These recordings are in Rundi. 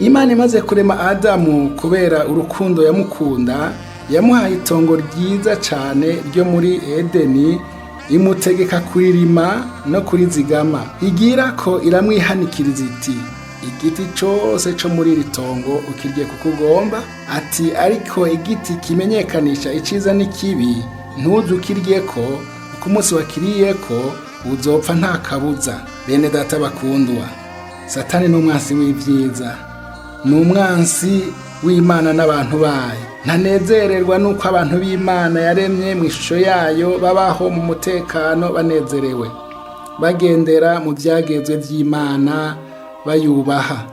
Imana imaze kurema Adamu kubera urukundo yamukunda, yamuhaye itongo ryiza cane ryo muri Edeni, imutegeka kuririma no kurizigama. Igira ko iramwihanikiriza iti, igiti cose co muri iri tongo ukirye kuko ugomba, ati ariko igiti kimenyekanisha iciza n'ikibi ntuze ukiryeko, kuko umunsi wakiriyeko uzopfa nta kabuza. Bene data bakundwa, Satani n'umwansi w'ivyiza, n'umwansi w'Imana n'abantu bayo. Ntanezererwa nuko abantu b'Imana yaremye mu ishusho yayo babaho mu mutekano banezerewe, bagendera mu vyagezwe vy'Imana bayubaha.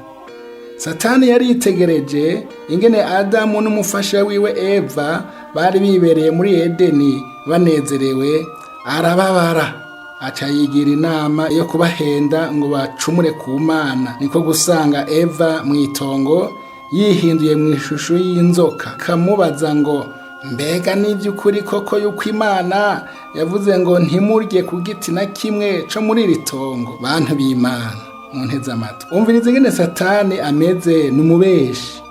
Satani yari yitegereje ingene Adamu n'umufasha wiwe Eva bari bibereye muri Edeni banezerewe, arababara, aca yigira inama yo kubahenda ngo bacumure ku Mana. Niko gusanga Eva mw'itongo yihinduye mu ishusho y'inzoka, kamubaza ngo mbega n'ivy'ukuri koko yuko Imana yavuze ngo ntimurye ku giti na kimwe co muri iri tongo? Bantu b'Imana munteze amatwi, umvirize ingene Satani ameze, n'umubeshi.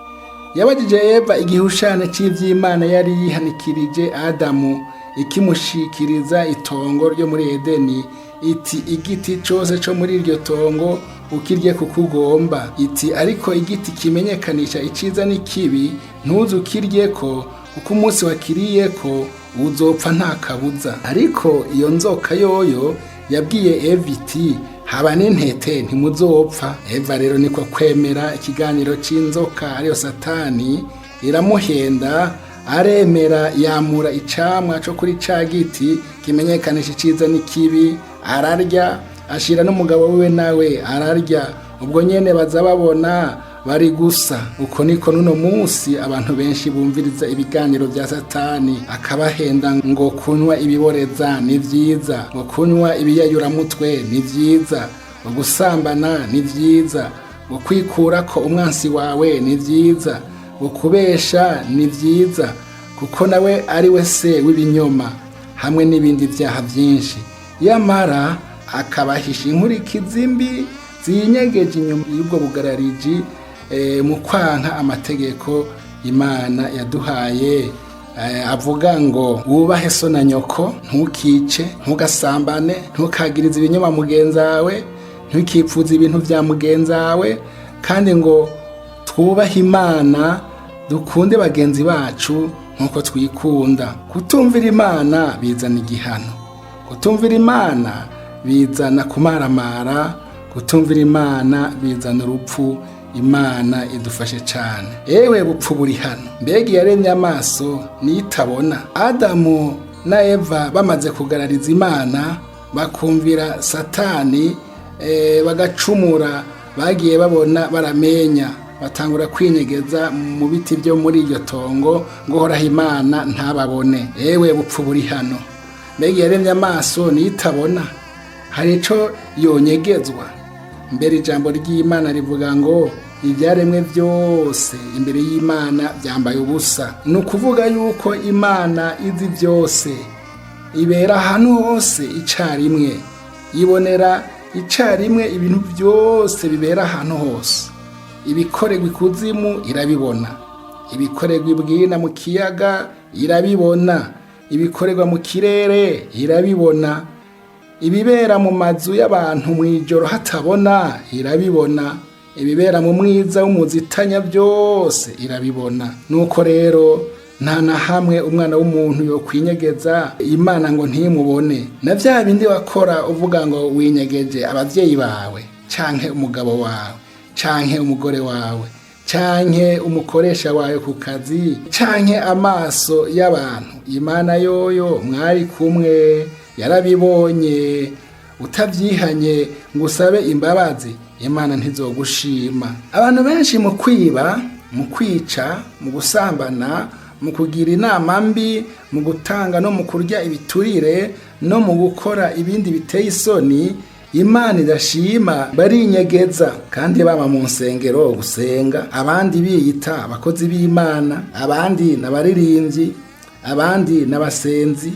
Yabajije Eva igihushane c'ivy'Imana yari yihanikirije Adamu, ikimushikiriza itongo ryo muri Edeni, iti igiti cose co muri iryo tongo ukirye kuko ugomba, iti ariko igiti kimenyekanisha iciza n'ikibi ntuze ukiryeko, kuko umunsi wakiriyeko uzopfa nta kabuza. Ariko iyo nzoka yoyo yabwiye Eva iti, haba n'intete ntimuzopfa. Eva rero niko kwemera ikiganiro c'inzoka ariyo Satani, iramuhenda, aremera, yamura icamwa co kuri ca giti kimenyekanisha iciza n'ikibi, ararya, ashira n'umugabo wiwe nawe ararya. Ubwo nyene baza babona bari gusa. Uko niko nuno musi abantu benshi bumviriza ibiganiro vya Satani, akabahenda ngo kunywa ibiboreza ni vyiza, ngo kunywa ibiyayuramutwe ni vyiza, ngo gusambana ni vyiza, ngo kwikurako umwansi wawe ni vyiza, ngo kubesha ni vyiza, kuko nawe ari we se w'ibinyoma, hamwe n'ibindi vyaha vyinshi. Yamara akabahisha inkurikizi mbi zinyegeje inyuma y'ubwo bugarariji mu kwanka amategeko Imana yaduhaye. Avuga ngo wubahe so na nyoko, ntukice, ntugasambane, ntukagirize ibinyoma mugenzawe, ntukipfuze ibintu vya mugenzawe, kandi ngo twubahe Imana, dukunde bagenzi bacu nkuko twikunda. Kutumvira Imana bizana igihano, kutumvira Imana bizana kumaramara, kutumvira Imana bizana urupfu. Imana idufashe cane. Ewe bupfu buri hano, mbega yaremye amaso nitabona? Adamu na Eva bamaze kugarariza Imana, bakumvira Satani, bagacumura, bagiye babona baramenya, batangura kwinyegeza mu biti byo muri iryo tongo ngo horaho Imana ntababone. Ewe bupfu buri hano, mbega yaremye amaso nitabona? Hari ico yonyegezwa? Mbere ijambo ry'Imana rivuga ngo ibyaremwe byose imbere y'Imana byambaye ubusa. Ni ukuvuga yuko Imana izi byose, ibera ahantu hose icarimwe, ibonera icarimwe ibintu byose bibera ahantu hose. Ibikorerwa ikuzimu irabibona, ibikorerwa ibwina mu kiyaga irabibona, ibikorerwa mu kirere irabibona, ibibera mu mazu y'abantu mw'ijoro hatabona irabibona, ibibera mu mwiza w'umuzitanya byose irabibona. Nuko rero nta na hamwe umwana w'umuntu yo kwinyegeza Imana ngo ntimubone. Na vya bindi wakora uvuga ngo winyegeje abavyeyi bawe, canke umugabo wawe, canke umugore wawe, canke umukoresha wawe ku kazi, canke amaso y'abantu, Imana yoyo mwari kumwe yarabibonye. Utavyihanye ngo usabe imbabazi, Imana ntizogushima. Abantu benshi mu kwiba, mu kwica, mu gusambana, mu kugira inama mbi, mu gutanga no mu kurya ibiturire, no mu gukora ibindi biteye isoni Imana idashima, barinyegeza kandi baba mu nsengero gusenga, abandi biyita abakozi b'Imana, abandi n'abaririmbyi, abandi n'abasenzi,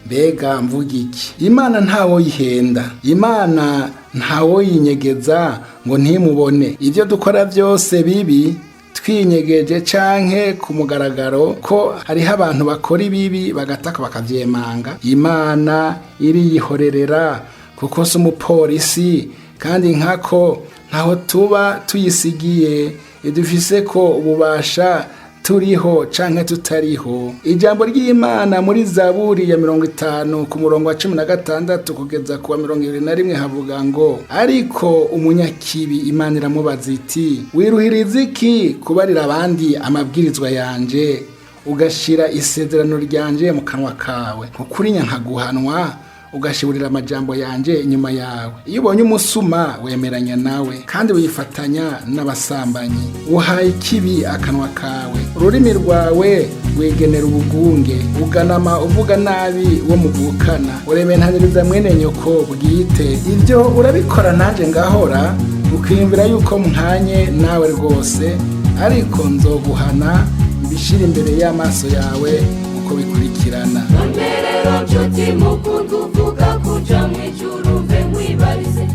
mbega mvuga iki? Imana ntawo yihenda, Imana ntawo yinyegeza ngo ntimubone. Ibyo dukora byose bibi twinyegeje canke ku mugaragaro, ko hariho abantu bakora ibibi bagataka bakavyemanga, Imana iriyihorerera kuko si umupolisi, kandi nkako ntaho tuba tuyisigiye, idufise ko ububasha turiho canke tutariho. Ijambo ry'Imana muri Zaburi ya 50 ku murongo wa 16 kugeza ku wa 21 havuga ngo, ariko umunyakibi Imana iramubaza iti, wiruhiriza iki kubarira abandi amabwirizwa yanje, ugashira isezerano ryanje mu kanwa kawe? Ukurinya nkaguhanwa, ugashiburira amajambo yanje inyuma yawe. Iyo ubonye umusuma wemeranya nawe, kandi wifatanya n'abasambanyi. Uhaye ikibi akanwa kawe, ururimi rwawe wegenera ubugunge, uganama uvuga nabi wo muvukana, urementaniriza mwene nyoko bwite. Ibyo urabikora nanje ngahora, ukiyumvira yuko mpanye nawe rwose, ariko nzoguhana mbishira imbere y'amaso yawe uko bikurikirana. Rero nshuti mukunda uvuga kuja mw'ijuru mve mwibarize,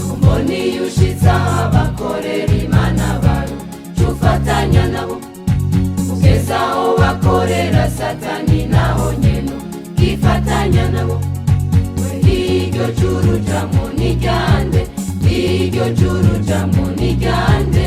kumboni yushitse abakorera Imana bayo, cufatanya nabo kugeza aho bakorera Satani, naho nyene gifatanya nabo. Iryo juru jamwo n'iryande, iryo juru jamwo n'iryande.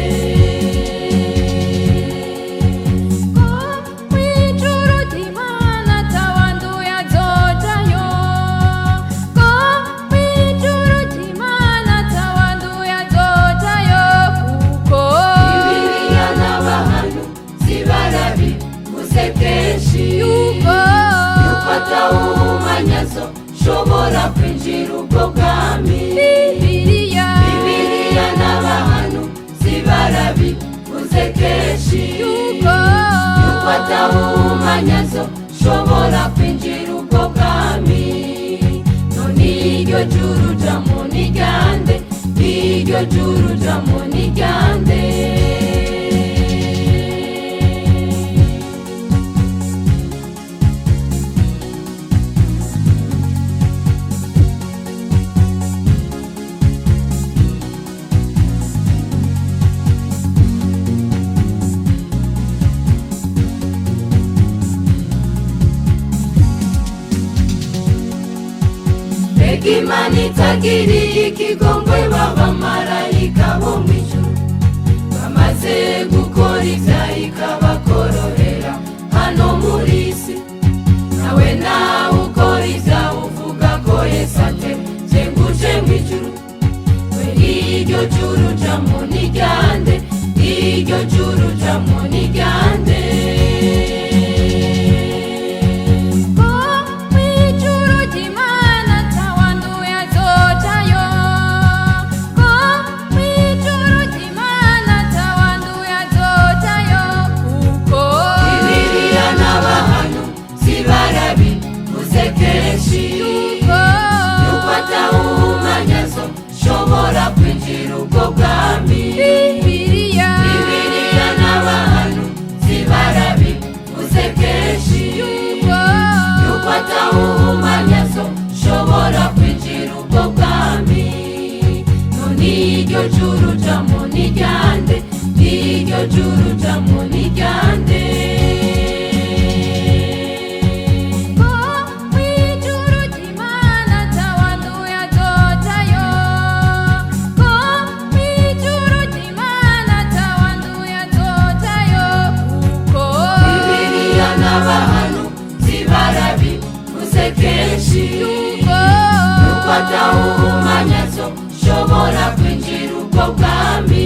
Shobora kwinjira ubwo bwami. Bibiliya n'abahanuzi barabivuze kenshi, yuko atawumanyazo shobora kwinjira ubwo bwami. None iryo juru jamwo n'iryande, iryo juru jamwo n'iryande. Imana itagiriye ikigongwe b'abamarayika bo mw'ijuru, bamaze gukora ivyaha ikabakororera hano muri isi. Nawe nawe ukora ivyaha uvuga ko Yesu atevye nguje mw'ijuru. We iryo juru jamwo n'iryande, iryo juru jamwo n'iryande. Shobora kwinjira ubwo bwami. Bibiliya n'abahanuzi barabivuze kenshi, yuko atawumanyazo shobora kwinjira ubwo bwami. None iryo juru jamwo n'iryande, iryo juru jamwo n'iryande. Yuko atawumanyazo shobora kwinjira ubwo bwami.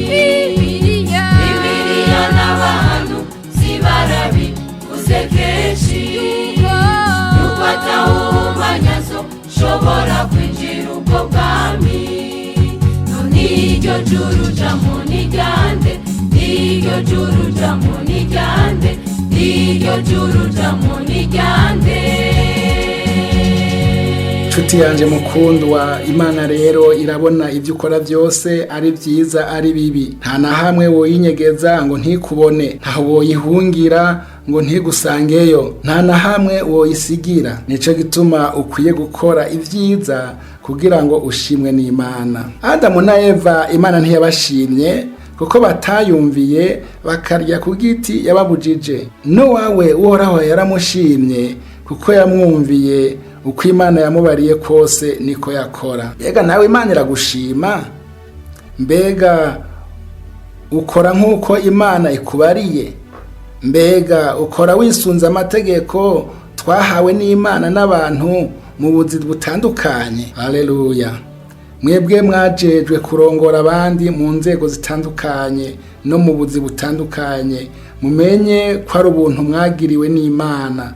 Bibiliya n'abahanuzi barabivuze kenshi, yuko atawumanyazo shobora kwinjira ubwo bwami. None iryo juru jamwo n'iryande, iryo juru jamwo n'iryande, iryo juru jamwo n'iryande. Nshuti yanje mukundwa, Imana rero irabona ibyo ukora byose, ari byiza ari bibi. Nta na hamwe woyinyegeza ngo ntikubone, ntaho woyihungira ngo ntigusangeyo, nta na hamwe woyisigira. Nico gituma ukwiye gukora ibyiza kugira ngo ushimwe n'Imana. Adamu na Eva Imana ntiyabashimye kuko batayumviye bakarya ku giti yababujije. Nowawe Uhoraho yaramushimye kuko yamwumviye, uko Imana yamubariye kose niko yakora. Mbega nawe Imana iragushima? Mbega ukora nk'uko Imana ikubariye? Mbega ukora wisunze amategeko twahawe n'Imana n'abantu mu buzi butandukanye? Haleluya! Mwebwe mwajejwe kurongora abandi mu nzego zitandukanye no mu buzi butandukanye, mumenye ko ari ubuntu mwagiriwe n'Imana.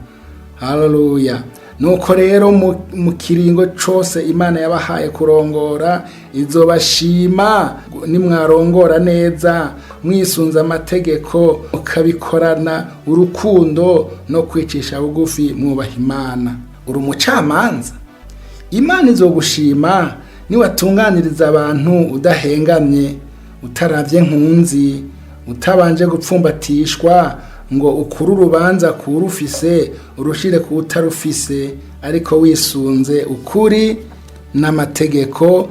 Haleluya! Nuko rero mu kiringo cose Imana yabahaye kurongora, izobashima nimwarongora neza mwisunza amategeko, mukabikorana urukundo no kwicisha bugufi, mwubaha Imana. Uri umucamanza, Imana izogushima niwatunganiriza abantu udahengamye, utaravye nkunzi, utabanje gupfumbatishwa ngo ukuru urubanza kurufise urushire ku utarufise, ariko wisunze ukuri n'amategeko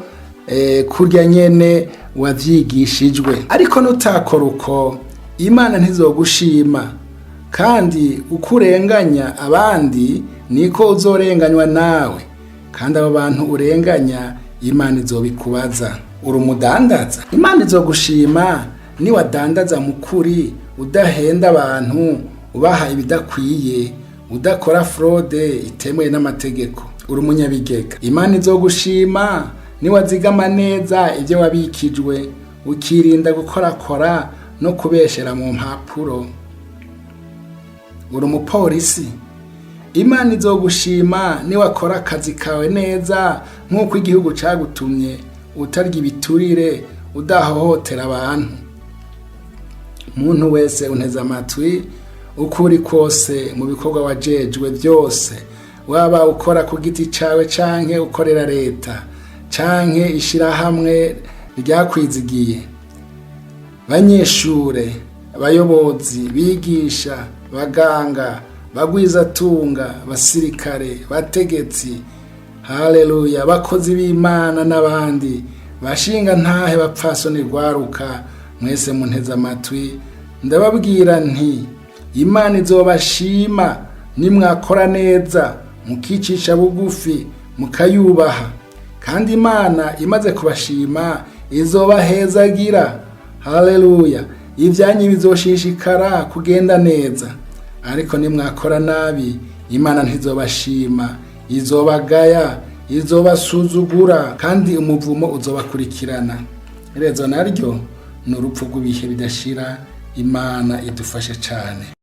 kurya nyene wavyigishijwe. Ariko nutakora uko, Imana ntizogushima, kandi ukurenganya abandi niko uzorenganywa nawe, kandi abo bantu urenganya Imana izobikubaza. Uri umudandaza, Imana izogushima niwadandaza mu kuri, udahenda abantu, ubaha ibidakwiye, udakora fraude itemewe n'amategeko. Uri umunyabigega, Imana izogushima niwazigama neza ibyo wabikijwe, ukirinda gukorakora no kubeshera mu mpapuro. Uri umupolisi, Imana izogushima niwakora akazi kawe neza nk'uko igihugu cagutumye, utarya ibiturire, udahohotera abantu. Muntu wese unteze amatwi, ukuri kose mu bikorwa wajejwe byose, waba ukora ku giti cawe canke ukorera leta canke ishirahamwe ryakwizigiye, banyeshure, abayobozi, bigisha, baganga, bagwizatunga, basirikare, bategetsi, haleluya, bakozi b'Imana n'abandi, bashinga ntahe, bapfasoni, rwaruka, mwese munteze amatwi, ndababwira nti Imana izobashima nimwakora neza, mukicisha bugufi, mukayubaha, kandi Imana imaze kubashima izobahezagira. Haleluya! Ibyanyu bizoshishikara kugenda neza. Ariko nimwakora nabi, Imana ntizobashima, izobagaya, izobasuzugura, kandi umuvumo uzobakurikirana. Irezo naryo ni urupfu rw'ibihe bidashira. Imana idufashe cyane.